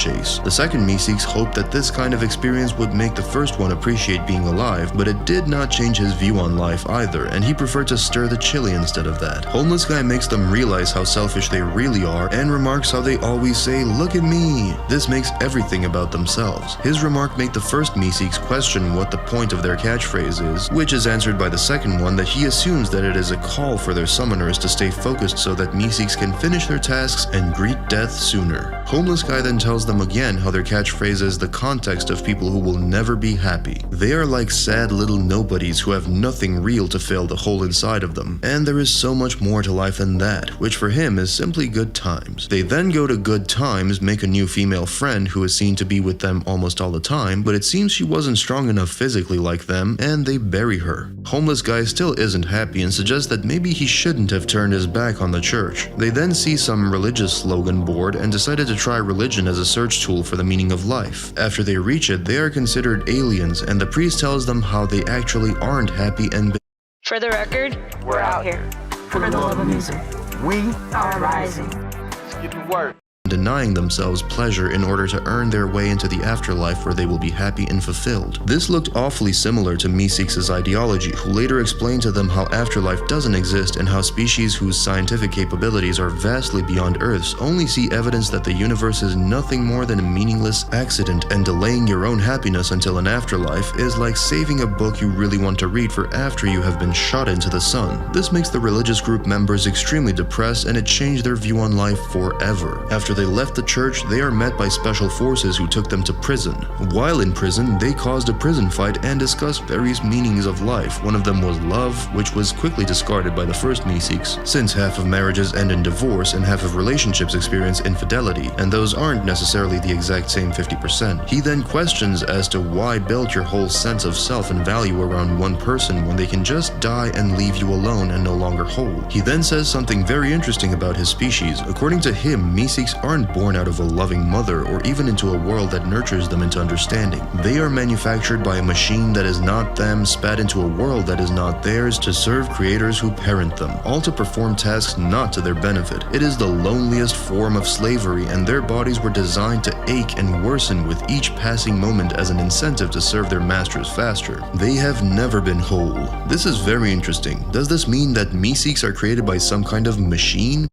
chase. The second meeseeks hoped that this kind of experience would make the first one appreciate being alive, but it did not change his view on life either, and he preferred to stir the chili instead of that. Homeless guy makes them realize how selfish they really are and remarks how they always say, "Look at me." This makes everything about themselves. His remark made the first meeseeks question what the point of their catchphrase is, which is answered by the second one that he assumes that it is a call for their summoners to stay focused so that meeseeks can finish their tasks and greet death sooner. Homeless guy then tells them again how their catchphrase is the context of people who will never be happy. They are like sad little nobodies who have nothing real to fill the hole inside of them, and there is so much more to life than that, which for him is simply good times. They then go to good times, make a new female friend who is seen to be with them almost all the time, but it seems she wasn't strong enough physically like them, and they bury her. Homeless guy still isn't happy and suggests that maybe he shouldn't have turned his back on the church. They then see some religious slogan board and decided to try religion as a search tool for the meaning of life. After they reach it, they are considered aliens, and the priest tells them how they actually aren't happy and For the record, We're out here for the love of music. We are rising. Let's get to work. denying themselves pleasure in order to earn their way into the afterlife where they will be happy and fulfilled. This looked awfully similar to meeseeks' ideology, who later explained to them how afterlife doesn't exist and how species whose scientific capabilities are vastly beyond Earth's only see evidence that the universe is nothing more than a meaningless accident, and delaying your own happiness until an afterlife is like saving a book you really want to read for after you have been shot into the sun. This makes the religious group members extremely depressed, and it changed their view on life forever. After they left the church, they are met by special forces who took them to prison. While in prison, they caused a prison fight and discussed various meanings of life. One of them was love, which was quickly discarded by the first meeseeks, since half of marriages end in divorce and half of relationships experience infidelity, and those aren't necessarily the exact same 50%. He then questions as to why build your whole sense of self and value around one person when they can just die and leave you alone and no longer whole. He then says something very interesting about his species. According to him, meeseeks aren't born out of a loving mother or even into a world that nurtures them into understanding. They are manufactured by a machine that is not them, spat into a world that is not theirs, to serve creators who parent them, all to perform tasks not to their benefit. It is the loneliest form of slavery, and their bodies were designed to ache and worsen with each passing moment as an incentive to serve their masters faster. They have never been whole. This is very interesting. Does this mean that meeseeks are created by some kind of machine?